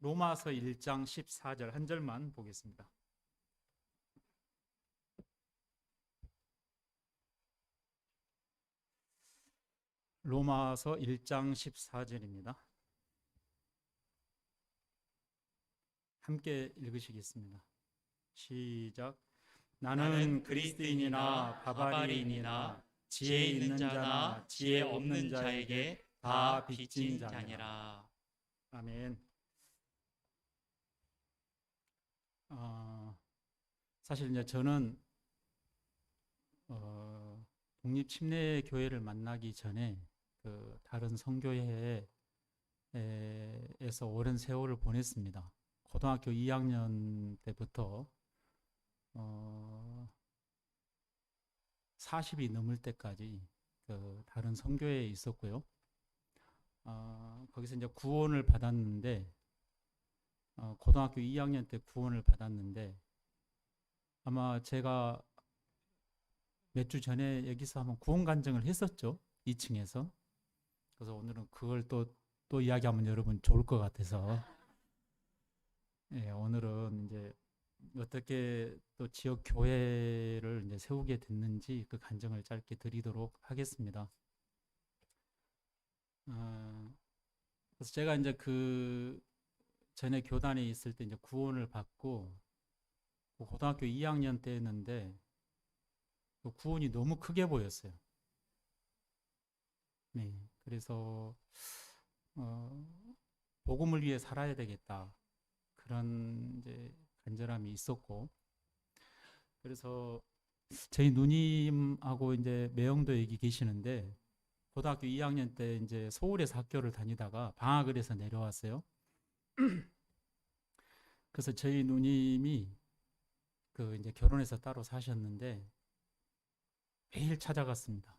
로마서 1장 14절 한 절만 보겠습니다. 로마서 1장 14절입니다. 함께 읽으시겠습니다. 시작. 나는 그리스도인이나 바바리인이나 지혜 있는 자나 지혜 없는 자에게 다 빚진 자니라. 아멘. 사실 이제 저는 독립침례교회를 만나기 전에 그 다른 선교회에서 오랜 세월을 보냈습니다. 고등학교 2학년 때부터 40이 넘을 때까지 그 다른 선교회에 있었고요. 거기서 이제 구원을 받았는데 고등학교 2학년 때 구원을 받았는데 아마 제가 몇 주 전에 여기서 한번 구원 간증을 했었죠. 2층에서. 그래서 오늘은 그걸 또 이야기하면 여러분 좋을 것 같아서 오늘은 이제 어떻게 또 지역 교회를 이제 세우게 됐는지 그 간증을 짧게 드리도록 하겠습니다. 그래서 제가 이제 그 전에 교단에 있을 때 이제 구원을 받고 고등학교 2학년 때였는데 그 구원이 너무 크게 보였어요. 네, 그래서 복음을 위해 살아야 되겠다 그런 이제 간절함이 있었고, 그래서 저희 누님하고 이제 매형도 여기 계시는데 고등학교 2학년 때 이제 서울에서 학교를 다니다가 방학을 해서 내려왔어요. 그래서 저희 누님이 그 이제 결혼해서 따로 사셨는데 매일 찾아갔습니다.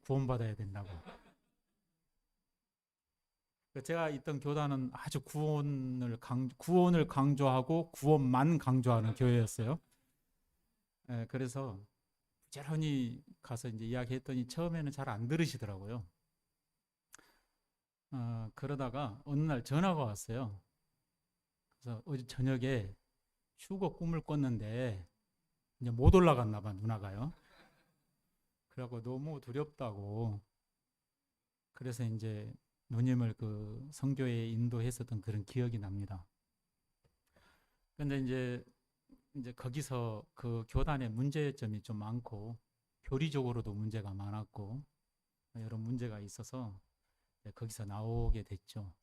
구원받아야 된다고. 제가 있던 교단은 아주 구원을 강조하고 구원만 강조하는 교회였어요. 그래서 부지런히 가서 이제 이야기했더니 처음에는 잘 안 들으시더라고요. 그러다가 어느 날 전화가 왔어요. 그래서 어제 저녁에 휴거 꿈을 꿨는데 이제 못 올라갔나 봐, 누나가요. 그래갖고 너무 두렵다고. 그래서 이제 누님을 그 선교에 인도했었던 그런 기억이 납니다. 근데 이제 거기서 그 교단의 문제점이 좀 많고 교리적으로도 문제가 많았고 여러 문제가 있어서 거기서 나오게 됐죠.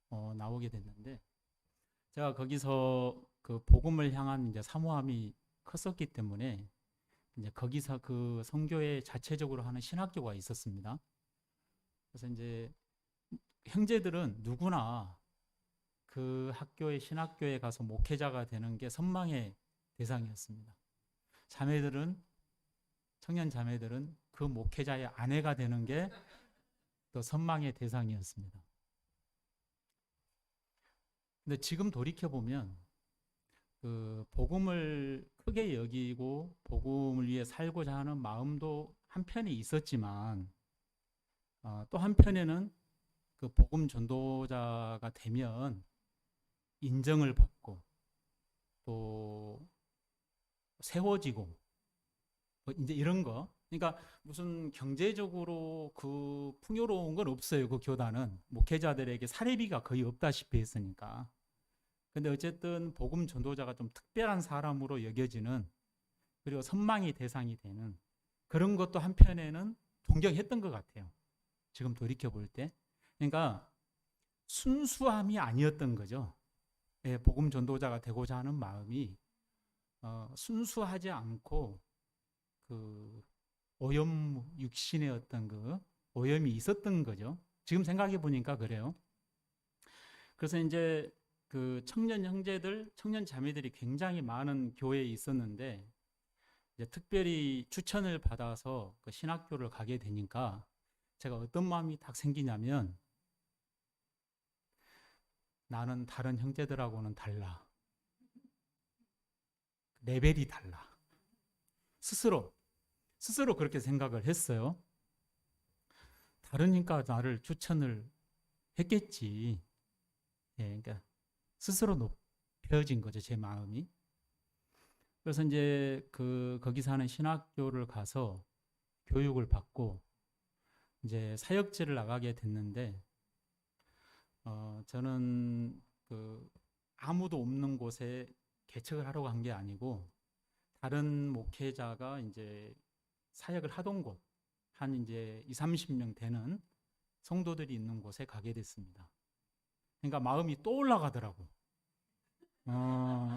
나오게 됐는데 제가 거기서 그 복음을 향한 이제 사모함이 컸었기 때문에 이제 거기서 그 선교회 자체적으로 하는 신학교가 있었습니다. 그래서 이제 형제들은 누구나 그 학교의 신학교에 가서 목회자가 되는 게 선망의 대상이었습니다. 청년 자매들은 그 목회자의 아내가 되는 게 또 선망의 대상이었습니다. 근데 지금 돌이켜 보면 그 복음을 크게 여기고 복음을 위해 살고자 하는 마음도 한편에 있었지만 또 한편에는 그 복음 전도자가 되면 인정을 받고 또 세워지고 뭐 이제 이런 거. 그러니까 무슨 경제적으로 그 풍요로운 건 없어요. 그 교단은 목회자들에게 사례비가 거의 없다시피 했으니까. 근데 어쨌든 복음 전도자가 좀 특별한 사람으로 여겨지는, 그리고 선망의 대상이 되는 그런 것도 한편에는 동경했던 것 같아요. 지금 돌이켜 볼 때. 그러니까 순수함이 아니었던 거죠. 복음 전도자가 되고자 하는 마음이 순수하지 않고 그 오염 육신의 어떤 그 오염이 있었던 거죠. 지금 생각해 보니까 그래요. 그래서 이제 그 청년 형제들, 청년 자매들이 굉장히 많은 교회에 있었는데 이제 특별히 추천을 받아서 그 신학교를 가게 되니까 제가 어떤 마음이 딱 생기냐면 나는 다른 형제들하고는 달라. 레벨이 달라. 스스로 그렇게 생각을 했어요. 다르니까 나를 추천을 했겠지. 그러니까 스스로 높여진 거죠, 제 마음이. 그래서 이제 거기서 하는 신학교를 가서 교육을 받고 이제 사역지를 나가게 됐는데, 저는 아무도 없는 곳에 개척을 하러 간 게 아니고, 다른 목회자가 이제 사역을 하던 곳, 한 이제 2, 30명 되는 성도들이 있는 곳에 가게 됐습니다. 그러니까 마음이 또 올라가더라고.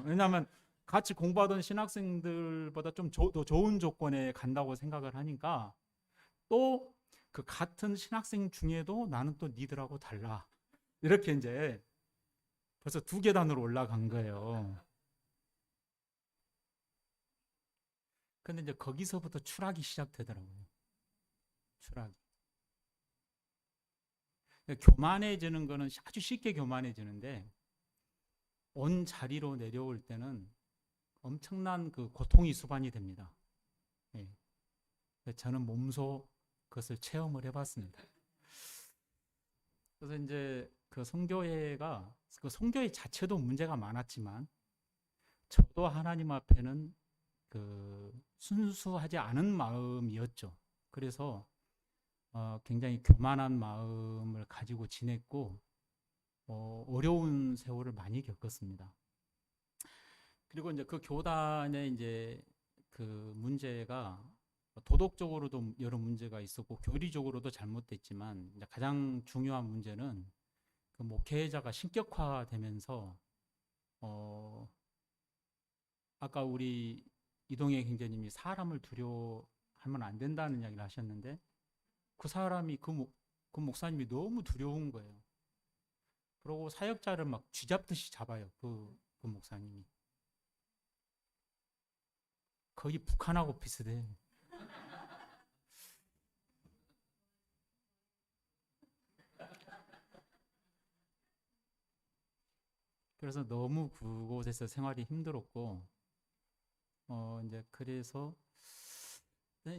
왜냐하면 같이 공부하던 신학생들보다 좀 더 좋은 조건에 간다고 생각을 하니까, 또 그 같은 신학생 중에도 나는 또 니들하고 달라. 이렇게 이제 벌써 2계단으로 올라간 거예요. 근데 이제 거기서부터 추락이 시작되더라고요. 추락이. 교만해지는 거는 아주 쉽게 교만해지는데, 온 자리로 내려올 때는 엄청난 그 고통이 수반이 됩니다. 예. 저는 몸소 그것을 체험을 해봤습니다. 그래서 이제 그 선교회가, 그 선교회 자체도 문제가 많았지만, 저도 하나님 앞에는 순수하지 않은 마음이었죠. 그래서 굉장히 교만한 마음을 가지고 지냈고, 어려운 세월을 많이 겪었습니다. 그리고 이제 그 교단의 이제 그 문제가 도덕적으로도 여러 문제가 있었고 교리적으로도 잘못됐지만, 이제 가장 중요한 문제는 그 목회자가 신격화되면서, 아까 우리 이동혁 형제님이 사람을 두려워하면 안 된다는 이야기를 하셨는데, 그 사람이 그 목사님이 너무 두려운 거예요. 그리고 사역자를 막 쥐잡듯이 잡아요. 그 목사님이. 거의 북한하고 비슷해. 그래서 너무 그곳에서 생활이 힘들었고, 이제 그래서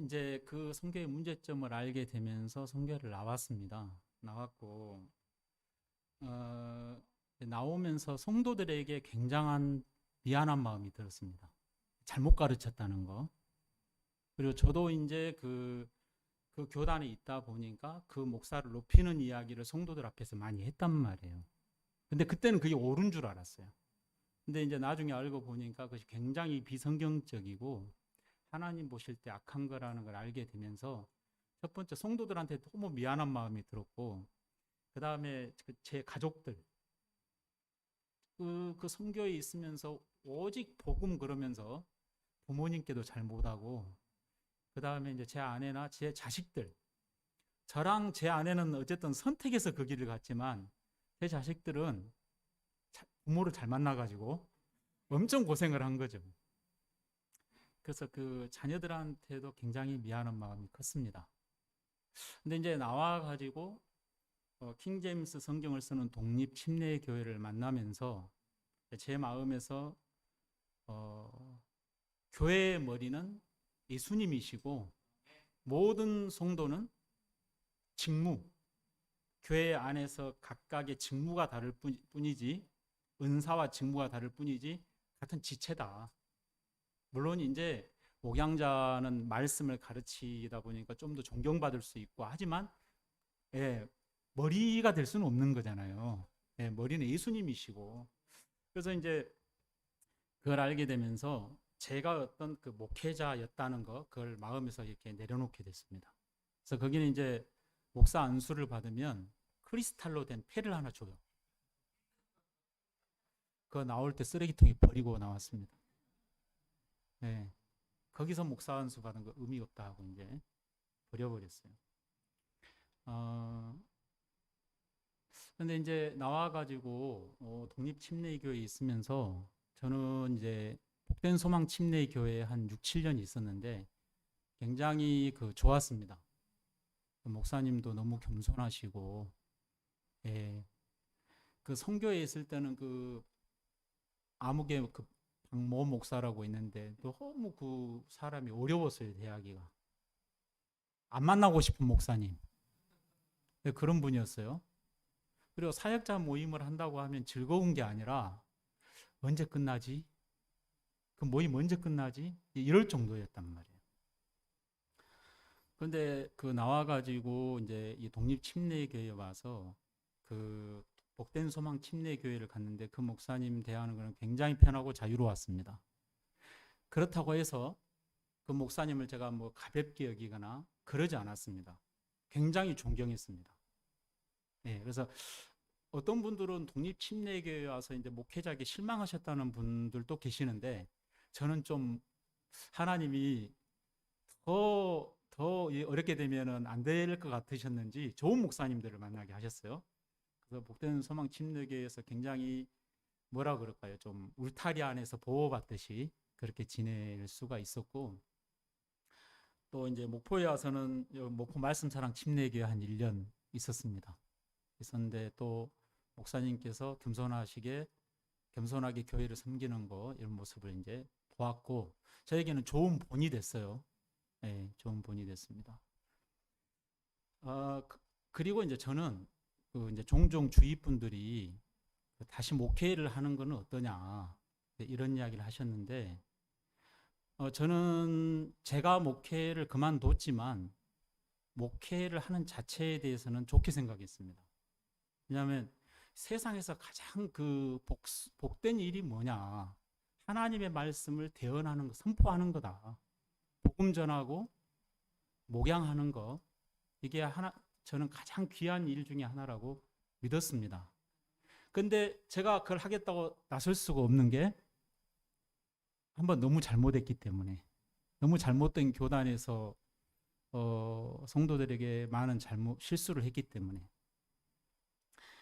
이제 그 선교의 문제점을 알게 되면서 선교를 나왔습니다. 나왔고, 나오면서 성도들에게 굉장한 미안한 마음이 들었습니다. 잘못 가르쳤다는 거. 그리고 저도 이제 그 교단에 있다 보니까 그 목사를 높이는 이야기를 성도들 앞에서 많이 했단 말이에요. 근데 그때는 그게 옳은 줄 알았어요. 근데 이제 나중에 알고 보니까 그것이 굉장히 비성경적이고 하나님 보실 때 악한 거라는 걸 알게 되면서, 첫 번째 성도들한테 너무 미안한 마음이 들었고, 그 다음에 제 가족들, 그 선교에 있으면서 오직 복음 그러면서 부모님께도 잘 못하고, 그 다음에 이제 제 아내나 제 자식들, 저랑 제 아내는 어쨌든 선택해서 그 길을 갔지만, 제 자식들은 부모를 잘 만나가지고 엄청 고생을 한 거죠. 그래서 그 자녀들한테도 굉장히 미안한 마음이 컸습니다. 근데 이제 나와가지고 킹제임스 성경을 쓰는 독립 침례 교회를 만나면서 제 마음에서 교회의 머리는 예수님이시고 모든 성도는 직무, 교회 안에서 각각의 직무가 다를 뿐이지, 은사와 직무가 다를 뿐이지 같은 지체다. 물론 이제 목양자는 말씀을 가르치다 보니까 좀 더 존경받을 수 있고 하지만, 예, 머리가 될 수는 없는 거잖아요. 예, 머리는 예수님이시고. 그래서 이제 그걸 알게 되면서 제가 어떤 그 목회자였다는 거, 그걸 마음에서 이렇게 내려놓게 됐습니다. 그래서 거기는 이제 목사 안수를 받으면 크리스탈로 된 패를 하나 줘요. 그거 나올 때 쓰레기통에 버리고 나왔습니다. 네. 거기서 목사 안수 받은 거 의미 없다 하고 이제 버려버렸어요. 근데 이제 나와가지고 독립침례교회에 있으면서 저는 이제 복된 소망 침례교회에 한 6, 7년 있었는데 굉장히 좋았습니다. 목사님도 너무 겸손하시고, 예, 그 선교에 있을 때는 아무개 박모 목사라고 있는데 너무 그 사람이 어려웠어요, 대하기가. 안 만나고 싶은 목사님. 네, 그런 분이었어요. 그리고 사역자 모임을 한다고 하면 즐거운 게 아니라 언제 끝나지? 그 모임 언제 끝나지? 이럴 정도였단 말이에요. 그런데 그 나와가지고 이제 이 독립침례교회에 와서 그 복된 소망 침례교회를 갔는데 그 목사님 대하는 거는 굉장히 편하고 자유로웠습니다. 그렇다고 해서 그 목사님을 제가 뭐 가볍게 여기거나 그러지 않았습니다. 굉장히 존경했습니다. 네, 그래서 어떤 분들은 독립침례교회에 와서 이제 목회자에게 실망하셨다는 분들도 계시는데 저는 좀 하나님이 더 어렵게 되면은 안 될 것 같으셨는지 좋은 목사님들을 만나게 하셨어요. 그래서 복된 소망 침례교회에서 굉장히 뭐라 그럴까요? 좀 울타리 안에서 보호받듯이 그렇게 지낼 수가 있었고 또 이제 목포에 와서는 목포 말씀사랑 침례교회 한 1년 있었습니다. 있었는데 또 목사님께서 겸손하게 교회를 섬기는 거 이런 모습을 이제 보았고 저에게는 좋은 본이 됐어요. 네, 좋은 본이 됐습니다. 그리고 이제 저는 그 이제 종종 주위 분들이 다시 목회를 하는 거는 어떠냐 이런 이야기를 하셨는데 저는 제가 목회를 그만뒀지만 목회를 하는 자체에 대해서는 좋게 생각했습니다. 왜냐하면 세상에서 가장 그 복된 일이 뭐냐? 하나님의 말씀을 대언하는 거, 선포하는 거다. 복음 전하고 목양하는 거 이게 저는 가장 귀한 일 중에 하나라고 믿었습니다. 근데 제가 그걸 하겠다고 나설 수가 없는 게 한번 너무 잘못했기 때문에 너무 잘못된 교단에서 성도들에게 많은 실수를 했기 때문에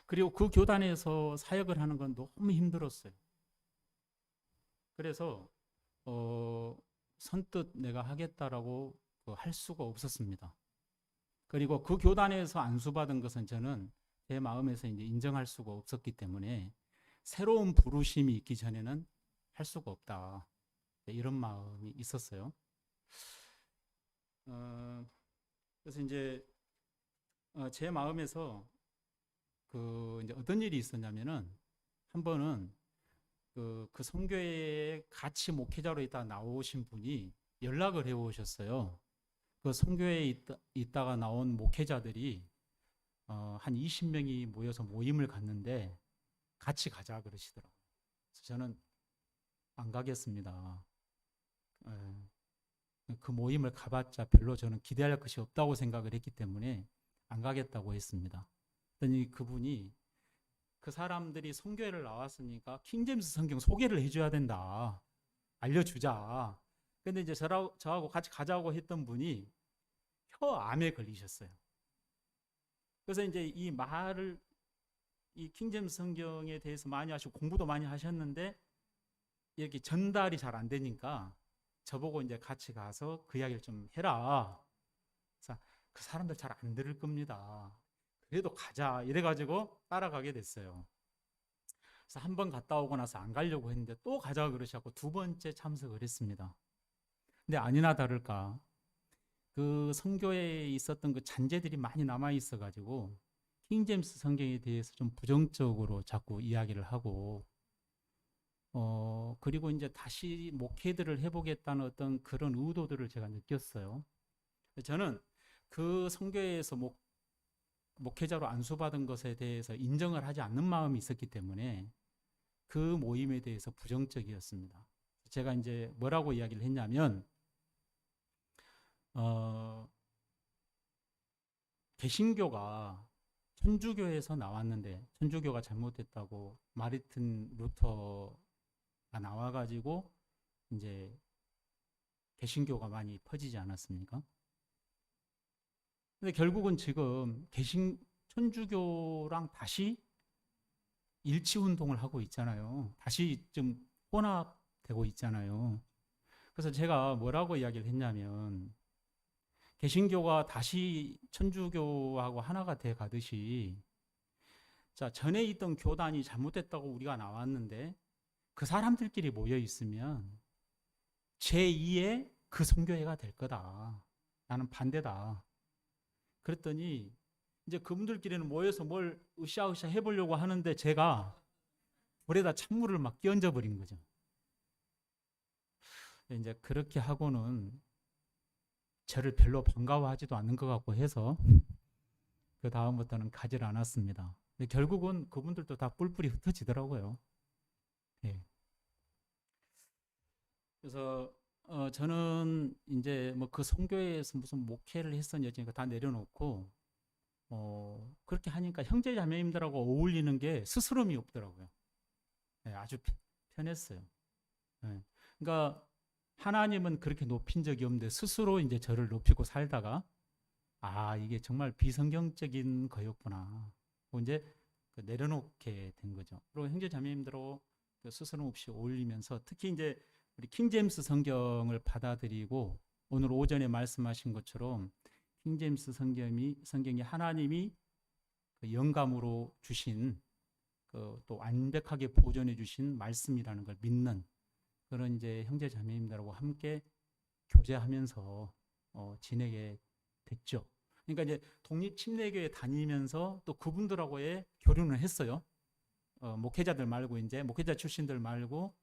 그리고 그 교단에서 사역을 하는 건 너무 힘들었어요. 그래서 선뜻 내가 하겠다라고 할 수가 없었습니다. 그리고 그 교단에서 안수받은 것은 저는 제 마음에서 이제 인정할 수가 없었기 때문에 새로운 부르심이 있기 전에는 할 수가 없다. 이런 마음이 있었어요. 그래서 이제 제 마음에서 그 이제 어떤 일이 있었냐면은 한 번은 그 선교회에 같이 목회자로 있다 나오신 분이 연락을 해오셨어요. 그 선교회에 있다가 나온 목회자들이 한 20명이 모여서 모임을 갔는데 같이 가자 그러시더라고요. 그래서 저는 안 가겠습니다. 그 모임을 가봤자 별로 저는 기대할 것이 없다고 생각을 했기 때문에 안 가겠다고 했습니다. 그랬더니 그분이 그 사람들이 선교회를 나왔으니까 킹제임스 성경 소개를 해줘야 된다. 알려주자. 근데 이제 저하고 같이 가자고 했던 분이 혀암에 걸리셨어요. 그래서 이제 이 킹제임스 성경에 대해서 많이 하시고 공부도 많이 하셨는데 이렇게 전달이 잘 안 되니까 저보고 이제 같이 가서 그 이야기를 좀 해라. 그래서 그 사람들 잘 안 들을 겁니다. 그래도 가자. 이래가지고 따라가게 됐어요. 그래서 한 번 갔다 오고 나서 안 가려고 했는데 또 가자 그러셔서 두 번째 참석을 했습니다. 근데 아니나 다를까 그 선교회에 있었던 그 잔재들이 많이 남아 있어가지고 킹제임스 성경에 대해서 좀 부정적으로 자꾸 이야기를 하고 그리고 이제 다시 목회들을 해보겠다는 어떤 그런 의도들을 제가 느꼈어요. 저는 그 선교회에서 목회자로 안수받은 것에 대해서 인정을 하지 않는 마음이 있었기 때문에 그 모임에 대해서 부정적이었습니다. 제가 이제 뭐라고 이야기를 했냐면 개신교가 천주교에서 나왔는데 천주교가 잘못됐다고 마르틴 루터가 나와가지고 이제 개신교가 많이 퍼지지 않았습니까? 근데 결국은 지금 천주교랑 다시 일치 운동을 하고 있잖아요. 다시 좀 혼합되고 있잖아요. 그래서 제가 뭐라고 이야기를 했냐면 개신교가 다시 천주교하고 하나가 돼 가듯이 자, 전에 있던 교단이 잘못됐다고 우리가 나왔는데 그 사람들끼리 모여 있으면 제2의 그 선교회가 될 거다. 나는 반대다. 그랬더니 이제 그분들끼리는 모여서 뭘 으쌰으쌰 해보려고 하는데 제가 불에다 찬물을 막 끼얹어 버린 거죠. 이제 그렇게 하고는 저를 별로 반가워하지도 않는 것 같고 해서 그 다음부터는 가지를 않았습니다. 근데 결국은 그분들도 다 뿔뿔이 흩어지더라고요. 예. 그래서 저는 이제 뭐 그 선교회에서 무슨 목회를 했었는지 다 내려놓고 그렇게 하니까 형제 자매님들하고 어울리는 게 스스럼이 없더라고요. 예, 아주 편했어요. 예. 그러니까 하나님은 그렇게 높인 적이 없는데 스스로 이제 저를 높이고 살다가 아 이게 정말 비성경적인 거였구나. 이제 내려놓게 된 거죠. 그리고 형제 자매님들하고 스스럼 없이 어울리면서 특히 이제 우리 킹제임스 성경을 받아들이고 오늘 오전에 말씀하신 것처럼 킹제임스 성경이 하나님이 그 영감으로 주신 또 완벽하게 보존해 주신 말씀이라는 걸 믿는 그런 이제 형제 자매님들하고 함께 교제하면서 지내게 됐죠. 그러니까 이제 독립 침례교회 다니면서 또 그분들하고의 교류는 했어요. 목회자들 말고 이제 목회자 출신들 말고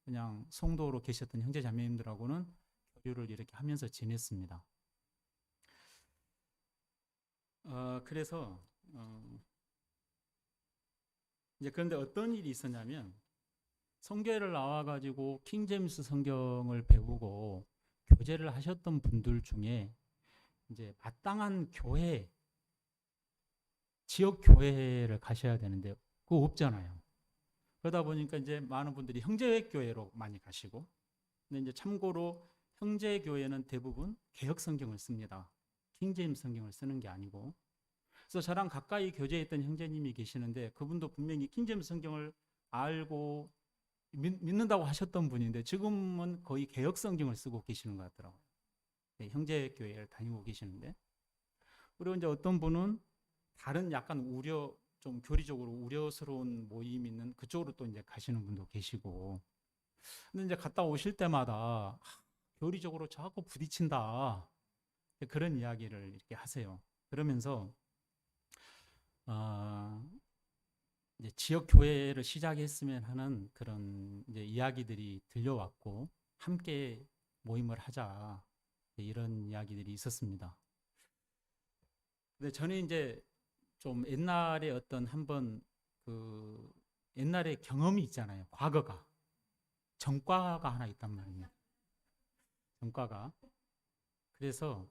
그냥 성도로 계셨던 형제 자매님들하고는 교류를 이렇게 하면서 지냈습니다. 그래서 이제 그런데 어떤 일이 있었냐면 성교회를 나와가지고 킹제임스 성경을 배우고 교제를 하셨던 분들 중에 이제 마땅한 교회, 지역 교회를 가셔야 되는데 그거 없잖아요. 그러다 보니까 이제 많은 분들이 형제교회로 많이 가시고, 근데 이제 참고로 형제교회는 대부분 개역 성경을 씁니다. 킹제임스 성경을 쓰는 게 아니고. 그래서 저랑 가까이 교제했던 형제님이 계시는데 그분도 분명히 킹제임스 성경을 알고 믿는다고 하셨던 분인데 지금은 거의 개역 성경을 쓰고 계시는 것 같더라고요. 네, 형제교회를 다니고 계시는데. 그리고 이제 어떤 분은 다른 약간 좀 교리적으로 우려스러운 모임 있는 그쪽으로 또 이제 가시는 분도 계시고. 근데 이제 갔다 오실 때마다 교리적으로 자꾸 부딪힌다. 그런 이야기를 이렇게 하세요. 그러면서 이제 지역 교회를 시작했으면 하는 그런 이제 이야기들이 들려왔고 함께 모임을 하자 이런 이야기들이 있었습니다. 근데 저는 이제 좀 옛날에 어떤 한번 그 옛날에 경험이 있잖아요. 과거가 전과가 하나 있단 말이에요. 전과가. 그래서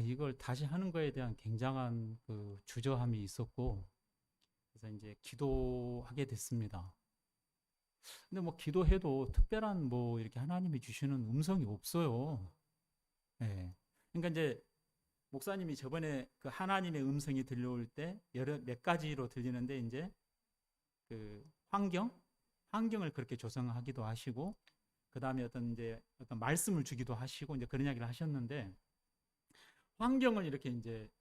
이걸 다시 하는 거에 대한 굉장한 그 주저함이 있었고 그래서 이제 기도하게 됐습니다. 근데 뭐 기도해도 특별한 뭐 이렇게 하나님이 주시는 음성이 없어요. 예. 그러니까 이제 목사님이 저번에 그 하나님의 음성이 들려올 때 여러 몇 가지로 들리는데 이제 그 환경을 그렇게 조성하기도 하시고 그 다음에 어떤 말씀을 주기도 하시고 이제 그런 이야기를 하셨는데 환경을 이렇게 이제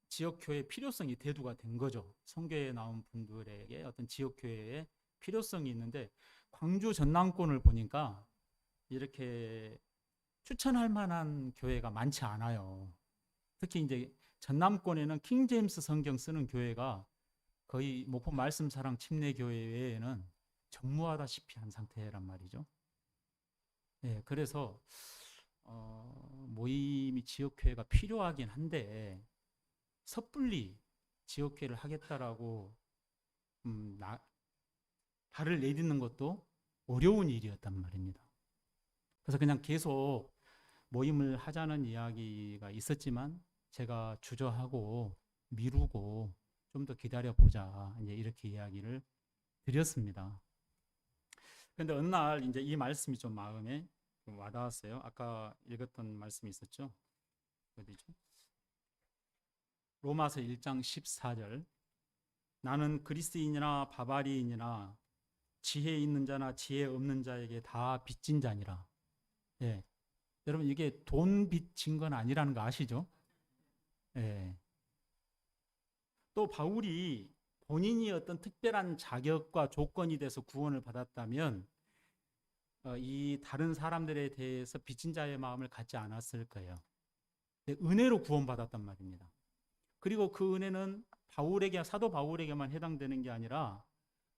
지역 교회의 필요성이 대두가 된 거죠. 성교에 나온 분들에게 어떤 지역 교회의 필요성이 있는데 광주 전남권을 보니까 이렇게 추천할 만한 교회가 많지 않아요. 특히 이제 전남권에는 킹제임스 성경 쓰는 교회가 거의 목포 말씀사랑 침례교회 외에는 전무하다시피 한 상태란 말이죠. 네, 그래서 모임이 지역교회가 필요하긴 한데 섣불리 지역교회를 하겠다라고 발을 내딛는 것도 어려운 일이었단 말입니다. 그래서 그냥 계속 모임을 하자는 이야기가 있었지만 제가 주저하고 미루고 좀 더 기다려보자 이제 이렇게 이야기를 드렸습니다. 그런데 어느 날 이제 이 말씀이 좀 마음에 와닿았어요. 아까 읽었던 말씀이 있었죠. 어디죠? 로마서 1장 14절. 나는 그리스인이나 바바리인이나 지혜 있는 자나 지혜 없는 자에게 다 빚진 자니라. 예. 여러분 이게 돈 빚진 건 아니라는 거 아시죠? 예. 또 바울이 본인이 어떤 특별한 자격과 조건이 돼서 구원을 받았다면 이 다른 사람들에 대해서 빚진 자의 마음을 갖지 않았을 거예요. 은혜로 구원받았단 말입니다. 그리고 그 은혜는 사도 바울에게만 해당되는 게 아니라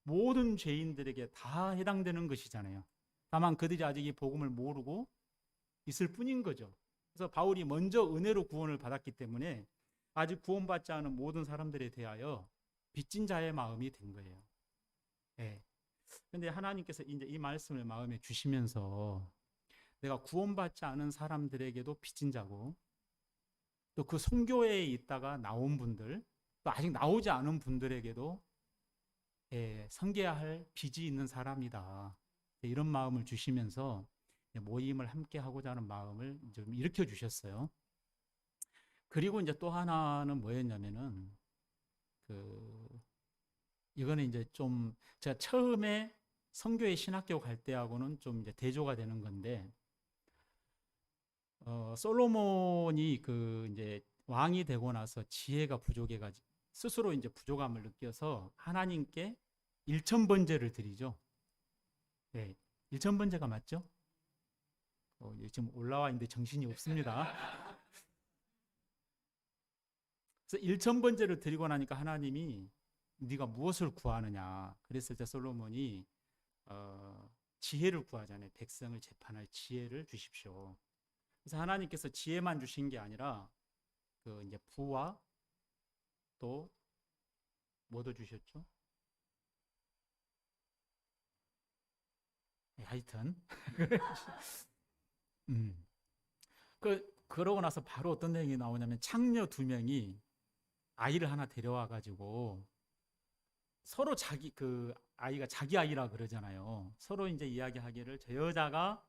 모든 죄인들에게 다 해당되는 것이잖아요. 다만 그들이 아직 이 복음을 모르고 있을 뿐인 거죠. 그래서 바울이 먼저 은혜로 구원을 받았기 때문에 아직 구원받지 않은 모든 사람들에 대하여 빚진 자의 마음이 된 거예요. 예. 근데 하나님께서 이제 이 말씀을 마음에 주시면서 내가 구원받지 않은 사람들에게도 빚진 자고 또 그 선교회에 있다가 나온 분들 또 아직 나오지 않은 분들에게도 섬겨야 할 빚이 있는 사람이다. 이런 마음을 주시면서 모임을 함께 하고자 하는 마음을 좀 일으켜 주셨어요. 그리고 이제 또 하나는 뭐였냐면은 이거는 이제 좀 제가 처음에 선교회 신학교 갈 때하고는 좀 이제 대조가 되는 건데 솔로몬이 이제 왕이 되고 나서 지혜가 부족해가지고 스스로 이제 부족함을 느껴서 하나님께 일천번제를 드리죠. 네, 일천번제가 맞죠? 지금 올라와 있는데 정신이 없습니다. 그래서 일천번제를 드리고 나니까 하나님이 네가 무엇을 구하느냐 그랬을 때 솔로몬이 지혜를 구하잖아요. 백성을 재판할 지혜를 주십시오. 그래서 하나님께서 지혜만 주신 게 아니라 이제 부와 또 뭐도 주셨죠? 하여튼 그러고 나서 바로 어떤 내용이 나오냐면 창녀 2명이 아이를 하나 데려와 가지고 서로 아이가 자기 아이라 그러잖아요. 서로 이제 이야기하기를 저 여자가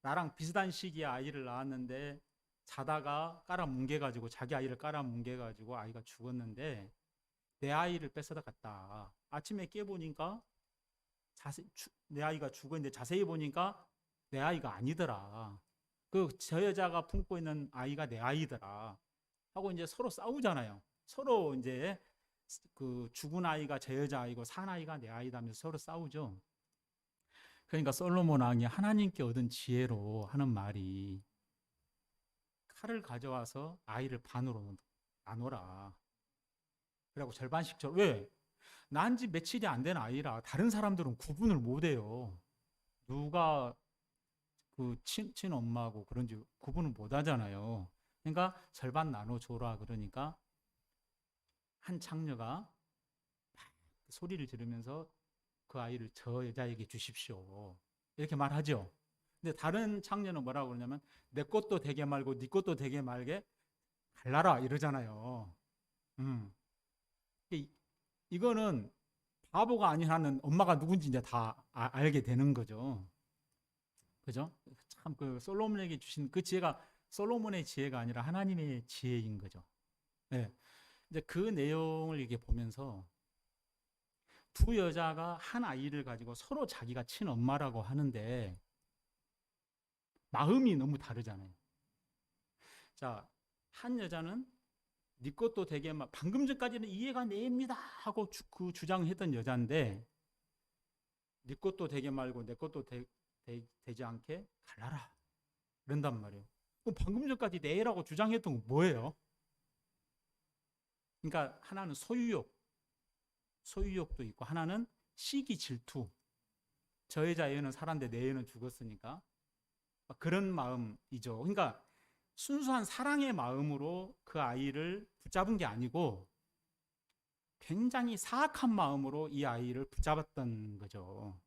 나랑 비슷한 시기에 아이를 낳았는데 자다가 깔아뭉개가지고 자기 아이를 깔아뭉개가지고 아이가 죽었는데 내 아이를 뺏어다 갔다. 아침에 깨보니까 내 아이가 죽었는데 자세히 보니까 내 아이가 아니더라. 저 여자가 품고 있는 아이가 내 아이더라. 하고 이제 서로 싸우잖아요. 서로 이제 죽은 아이가 저 여자 아이고 산 아이가 내 아이다면서 서로 싸우죠. 그러니까 솔로몬 왕이 하나님께 얻은 지혜로 하는 말이 칼을 가져와서 아이를 반으로 나눠라. 그리고 절반씩처럼 왜? 난 지 며칠이 안 된 아이라 다른 사람들은 구분을 못 해요. 누가 친엄마고 그런지 구분을 못 하잖아요. 그러니까 절반 나눠줘라 그러니까 한 창녀가 소리를 지르면서 그 아이를 저 여자에게 주십시오. 이렇게 말하죠. 근데 다른 창녀는 뭐라고 그러냐면 내 것도 되게 말고 네 것도 되게 말게 갈라라 이러잖아요. 이거는 바보가 아닌 한은 엄마가 누군지 이제 다 알게 되는 거죠. 그죠? 참 솔로몬에게 주신 그 지혜가 솔로몬의 지혜가 아니라 하나님의 지혜인 거죠. 네. 이제 그 내용을 이렇게 보면서 두 여자가 한 아이를 가지고 서로 자기가 친엄마라고 하는데 마음이 너무 다르잖아요. 자, 한 여자는 네 것도 되게 방금 전까지는 이해가 됩니다 하고 주장했던 여자인데 네 것도 되게 말고 내 것도 되지 않게 갈라라 그런단 말이에요. 그럼 방금 전까지 내라고 주장했던 건 뭐예요? 그러니까 하나는 소유욕도 있고 하나는 시기 질투. 저 여자 애는 살았는데 내 애는 죽었으니까 그런 마음이죠. 그러니까 순수한 사랑의 마음으로 그 아이를 붙잡은 게 아니고 굉장히 사악한 마음으로 이 아이를 붙잡았던 거죠.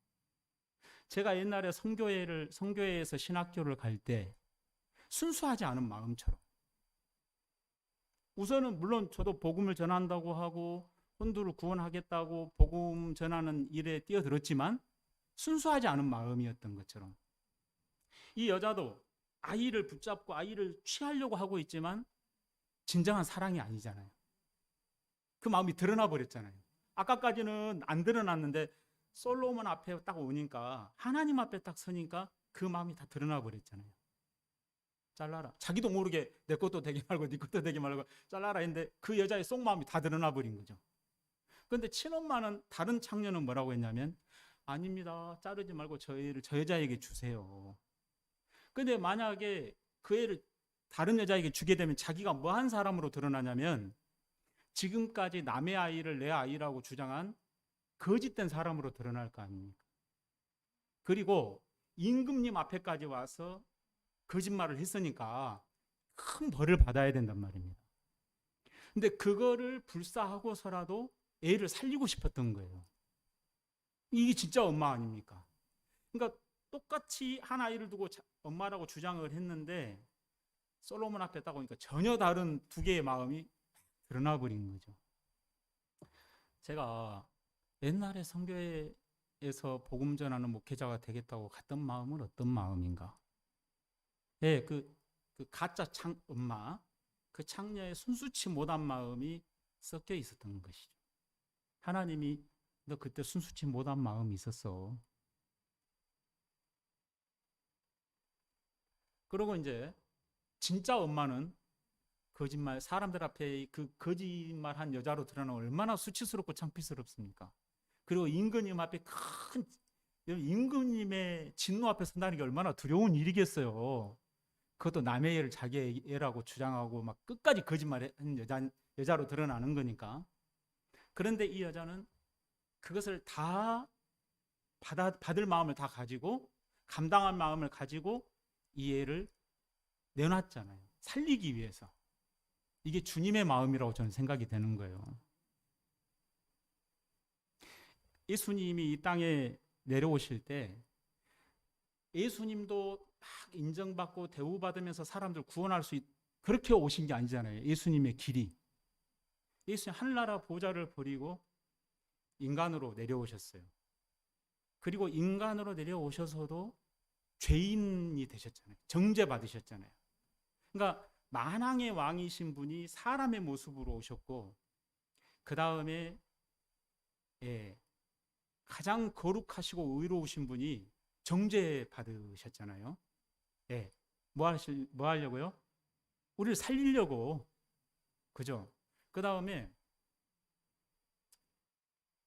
제가 옛날에 성교회에서 신학교를 갈 때 순수하지 않은 마음처럼 우선은 물론 저도 복음을 전한다고 하고 혼두를 구원하겠다고 복음 전하는 일에 뛰어들었지만 순수하지 않은 마음이었던 것처럼 이 여자도 아이를 붙잡고 아이를 취하려고 하고 있지만 진정한 사랑이 아니잖아요. 그 마음이 드러나 버렸잖아요. 아까까지는 안 드러났는데 솔로몬 앞에 딱 오니까 하나님 앞에 딱 서니까 그 마음이 다 드러나 버렸잖아요. 잘라라. 자기도 모르게 내 것도 되게 말고 네 것도 되게 말고 잘라라 했는데 그 여자의 속마음이 다 드러나 버린 거죠. 그런데 친엄마는 다른 창녀는 뭐라고 했냐면 아닙니다. 자르지 말고 저 애를 저 여자에게 주세요. 근데 만약에 그 애를 다른 여자에게 주게 되면 자기가 뭐 한 사람으로 드러나냐면 지금까지 남의 아이를 내 아이라고 주장한 거짓된 사람으로 드러날 거 아닙니까? 그리고 임금님 앞에까지 와서 거짓말을 했으니까 큰 벌을 받아야 된단 말입니다. 근데 그거를 불사하고서라도 애를 살리고 싶었던 거예요. 이게 진짜 엄마 아닙니까? 그러니까 똑같이 한 아이를 두고 엄마라고 주장을 했는데 솔로몬 앞에 딱 오니까 전혀 다른 두 개의 마음이 드러나 버린 거죠. 제가 옛날에 선교회에서 복음 전하는 목회자가 되겠다고 갔던 마음은 어떤 마음인가? 예, 그 가짜 엄마, 그 창녀의 순수치 못한 마음이 섞여 있었던 것이죠. 하나님이 너 그때 순수치 못한 마음이 있었어. 그리고 이제 진짜 엄마는 거짓말, 사람들 앞에 그 거짓말한 여자로 드러나면 얼마나 수치스럽고 창피스럽습니까? 그리고 임금님 앞에 임금님의 진노 앞에 선다는 게 얼마나 두려운 일이겠어요. 그것도 남의 애를 자기 애라고 주장하고 막 끝까지 거짓말한 여자로 드러나는 거니까. 그런데 이 여자는 그것을 다 받을 마음을 다 가지고 감당할 마음을 가지고 이 애를 내놨잖아요. 살리기 위해서. 이게 주님의 마음이라고 저는 생각이 되는 거예요. 예수님이 이 땅에 내려오실 때 예수님도 막 인정받고 대우받으면서 사람들 구원할 수 그렇게 오신 게 아니잖아요. 예수님의 길이. 예수님 하늘나라 보좌를 버리고 인간으로 내려오셨어요. 그리고 인간으로 내려오셔서도 죄인이 되셨잖아요. 정죄 받으셨잖아요. 그러니까 만왕의 왕이신 분이 사람의 모습으로 오셨고 그 다음에 가장 거룩하시고 의로우신 분이 정죄 받으셨잖아요. 예. 뭐 하려고요? 우리를 살리려고. 그죠? 그 다음에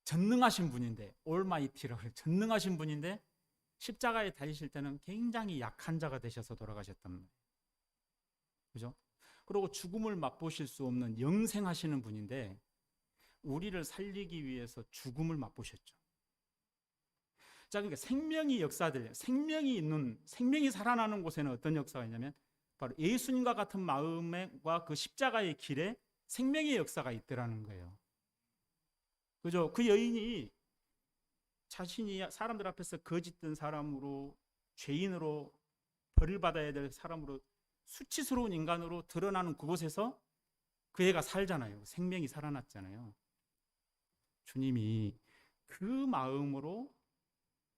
전능하신 분인데, 올마이티라고 해요. 전능하신 분인데 십자가에 달리실 때는 굉장히 약한 자가 되셔서 돌아가셨단 말이에요. 그죠? 그리고 죽음을 맛보실 수 없는 영생하시는 분인데 우리를 살리기 위해서 죽음을 맛보셨죠. 자, 그러니까 생명이 생명이 살아나는 곳에는 어떤 역사가 있냐면 바로 예수님과 같은 마음과 그 십자가의 길에 생명의 역사가 있더라는 거예요. 그죠? 그 여인이 자신이 사람들 앞에서 거짓된 사람으로, 죄인으로, 벌을 받아야 될 사람으로, 수치스러운 인간으로 드러나는 그곳에서 그 애가 살잖아요. 생명이 살아났잖아요. 주님이 그 마음으로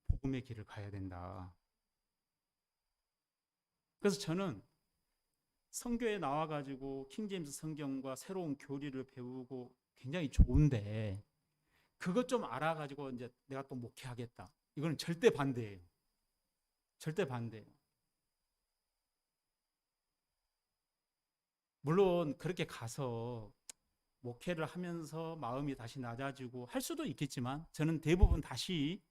복음의 길을 가야 된다. 그래서 저는 성교에 나와가지고 킹제임스 성경과 새로운 교리를 배우고 굉장히 좋은데 그것 좀 알아가지고 이제 내가 또 목회하겠다. 이거는 절대 반대예요. 절대 반대예요. 물론 그렇게 가서 목회를 하면서 마음이 다시 낮아지고 할 수도 있겠지만 저는 대부분 다시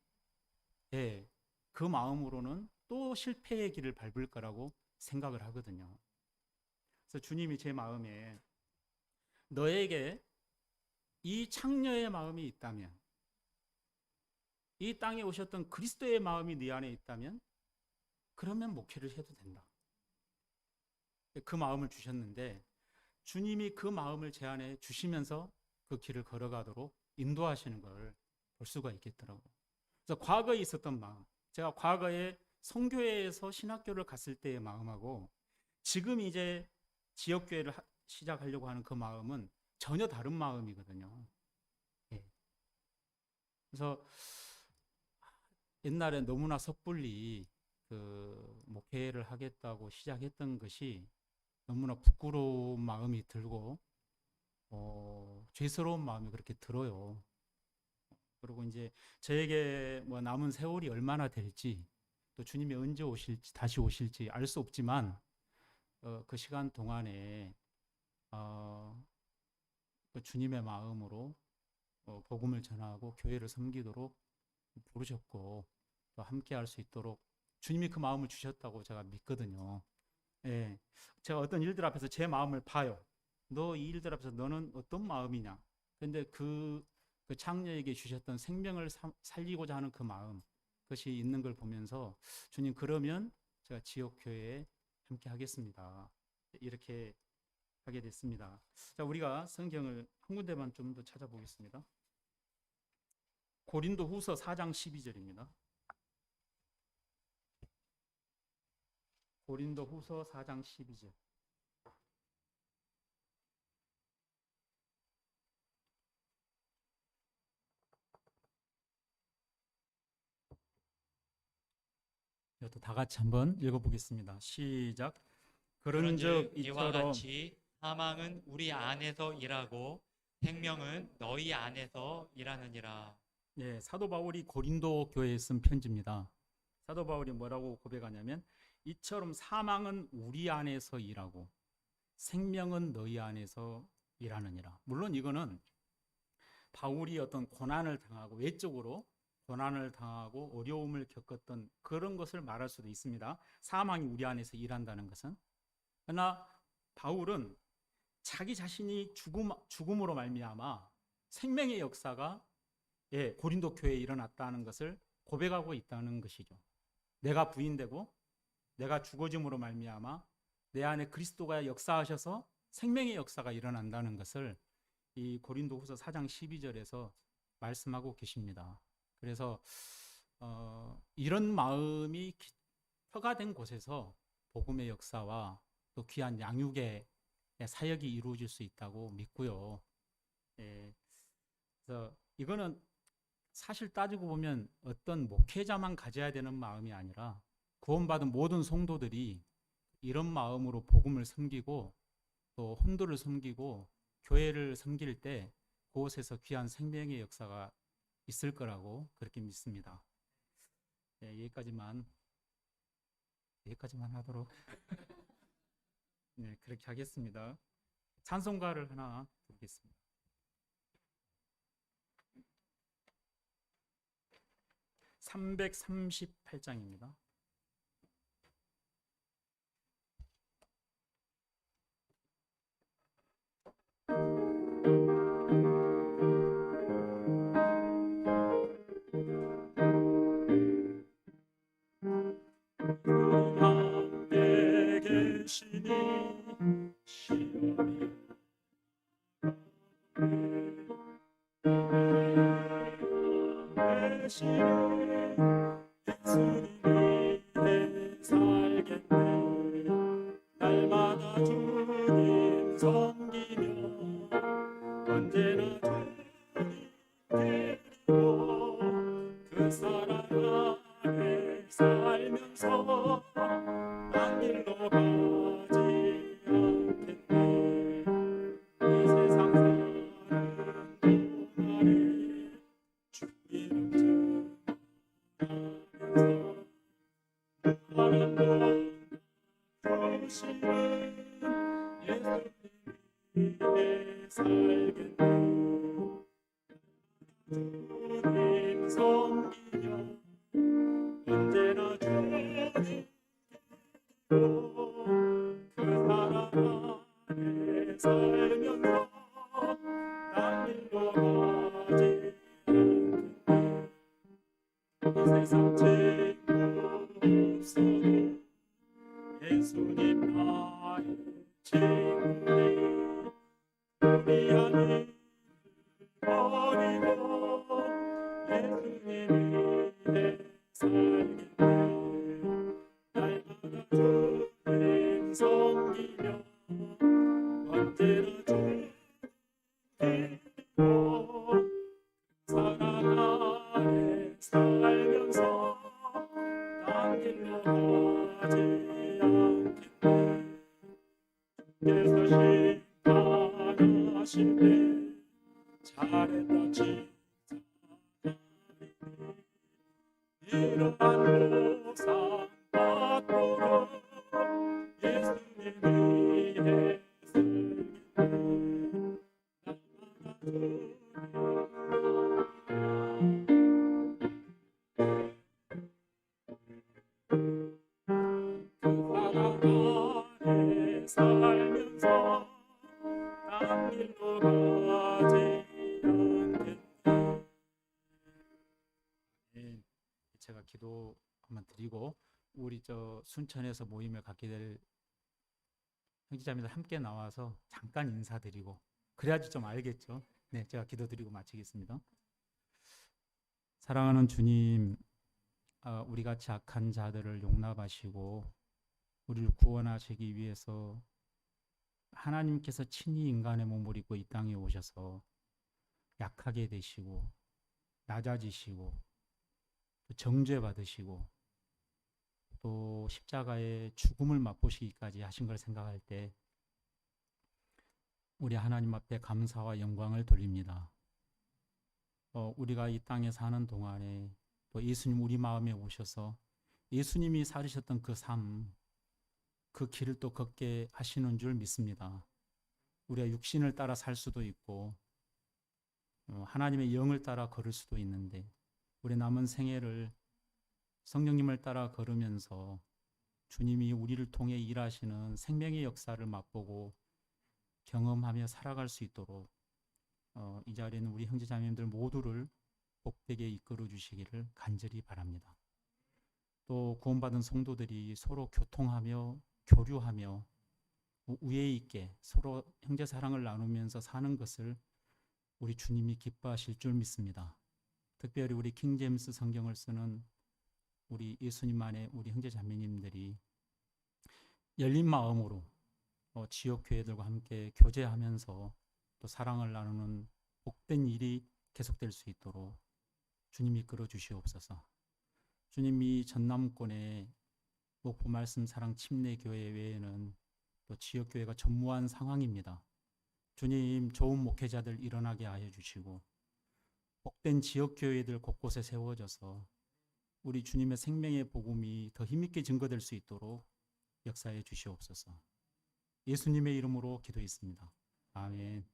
그 마음으로는 또 실패의 길을 밟을 거라고 생각을 하거든요. 그래서 주님이 제 마음에 너에게 이 창녀의 마음이 있다면, 이 땅에 오셨던 그리스도의 마음이 네 안에 있다면 그러면 목회를 해도 된다. 그 마음을 주셨는데 주님이 그 마음을 제 안에 주시면서 그 길을 걸어가도록 인도하시는 걸 볼 수가 있겠더라고요. 그래서 과거에 있었던 마음, 제가 과거에 성교회에서 신학교를 갔을 때의 마음하고 지금 이제 지역교회를 시작하려고 하는 그 마음은 전혀 다른 마음이거든요. 예. 그래서 옛날에 너무나 섣불리 그 목회를 하겠다고 시작했던 것이 너무나 부끄러운 마음이 들고 죄스러운 마음이 그렇게 들어요. 그리고 이제 저에게 뭐 남은 세월이 얼마나 될지 또 주님이 언제 오실지 다시 오실지 알 수 없지만 그 시간 동안에 그 주님의 마음으로 복음을 전하고 교회를 섬기도록 부르셨고 또 함께 할 수 있도록 주님이 그 마음을 주셨다고 제가 믿거든요. 예. 제가 어떤 일들 앞에서 제 마음을 봐요. 너 이 일들 앞에서 너는 어떤 마음이냐? 근데 그 창녀에게 주셨던 생명을 살리고자 하는 그 마음, 그것이 있는 걸 보면서 주님, 그러면 제가 지역교회에 함께 하겠습니다. 이렇게 하게 됐습니다. 자, 우리가 성경을 한 군데만 좀 더 찾아보겠습니다. 고린도 후서 4장 12절입니다. 고린도 후서 4장 12절. 이것도 다 같이 한번 읽어보겠습니다. 시작. 그런즉 이와 이처럼 같이 사망은 우리 안에서 일하고 생명은 너희 안에서 일하느니라. 예, 사도 바울이 고린도 교회에 쓴 편지입니다. 사도 바울이 뭐라고 고백하냐면 이처럼 사망은 우리 안에서 일하고 생명은 너희 안에서 일하느니라. 물론 이거는 바울이 어떤 고난을 당하고 외적으로 고난을 당하고 어려움을 겪었던 그런 것을 말할 수도 있습니다. 사망이 우리 안에서 일한다는 것은. 그러나 바울은 자기 자신이 죽음으로 말미암아 생명의 역사가 고린도 교회에 일어났다는 것을 고백하고 있다는 것이죠. 내가 부인되고 내가 죽어짐으로 말미암아 내 안에 그리스도가 역사하셔서 생명의 역사가 일어난다는 것을 이 고린도후서 4장 12절에서 말씀하고 계십니다. 그래서 이런 마음이 터가 된 곳에서 복음의 역사와 또 귀한 양육의 사역이 이루어질 수 있다고 믿고요. 그래서 이거는 사실 따지고 보면 어떤 목회자만 가져야 되는 마음이 아니라 구원받은 모든 성도들이 이런 마음으로 복음을 섬기고 또 혼도를 섬기고 교회를 섬길 때 그곳에서 귀한 생명의 역사가 있을 거라고 그렇게 믿습니다. 여기까지만 하도록 그렇게 하겠습니다. 찬송가를 하나 드리겠습니다. 338장입니다. 함께 계시니 시험이 계시니 예수님 위해 살겠네. 날마다 주님 섬기며 언제나 주님 데리고 그 사랑 안에 살면서 딴 길로 가지 않겠네. 이 세상 사는 동안에 주 이름 전하면서 바람도 주시는 예수님 위해 살겠네. 주님 섬기며 언제나 주님 그 사랑 안에 살면서 딴 길로 가지 않겠네. 이 세상 친구 없어도 예수님 나의 친구니 우리 안에 버리고 예수님 위해 살겠네. 날마다 주님 섬기며 언제나 주님 데리고 사랑 안에 살면서 딴 길로 가지 않겠네. 주께서 심판하실 때 잘했다 진짜 이러한 보상 받도록 예수님 위해 살겠네. 날마다 주님 그 사랑 안에 살면서 제가 기도 한번 드리고 우리 저 순천에서 모임을 갖게 될 형제자매들 함께 나와서 잠깐 인사드리고 그래야지 좀 알겠죠. 네, 제가 기도드리고 마치겠습니다. 사랑하는 주님, 우리 같이 악한 자들을 용납하시고 우리를 구원하시기 위해서 하나님께서 친히 인간의 몸을 입고 이 땅에 오셔서 약하게 되시고 낮아지시고 또 정죄받으시고 또 십자가의 죽음을 맛보시기까지 하신 걸 생각할 때 우리 하나님 앞에 감사와 영광을 돌립니다. 우리가 이 땅에 사는 동안에 또 예수님 우리 마음에 오셔서 예수님이 살으셨던 그 삶, 그 길을 또 걷게 하시는 줄 믿습니다. 우리가 육신을 따라 살 수도 있고 하나님의 영을 따라 걸을 수도 있는데 우리 남은 생애를 성령님을 따라 걸으면서 주님이 우리를 통해 일하시는 생명의 역사를 맛보고 경험하며 살아갈 수 있도록 이 자리에는 우리 형제자매님들 모두를 복되게 이끌어 주시기를 간절히 바랍니다. 또 구원받은 성도들이 서로 교통하며 교류하며 우애 있게 서로 형제 사랑을 나누면서 사는 것을 우리 주님이 기뻐하실 줄 믿습니다. 특별히 우리 킹제임스 성경을 쓰는 우리 예수님 안에 우리 형제 자매님들이 열린 마음으로 지역 교회들과 함께 교제하면서 또 사랑을 나누는 복된 일이 계속될 수 있도록 주님이 이끌어 주시옵소서. 주님이 전남권의 목포 말씀 사랑 침례 교회 외에는 또 지역 교회가 전무한 상황입니다. 주님 좋은 목회자들 일어나게 하여 주시고 복된 지역 교회들 곳곳에 세워져서 우리 주님의 생명의 복음이 더 힘있게 증거될 수 있도록 역사해 주시옵소서. 예수님의 이름으로 기도했습니다. 아멘.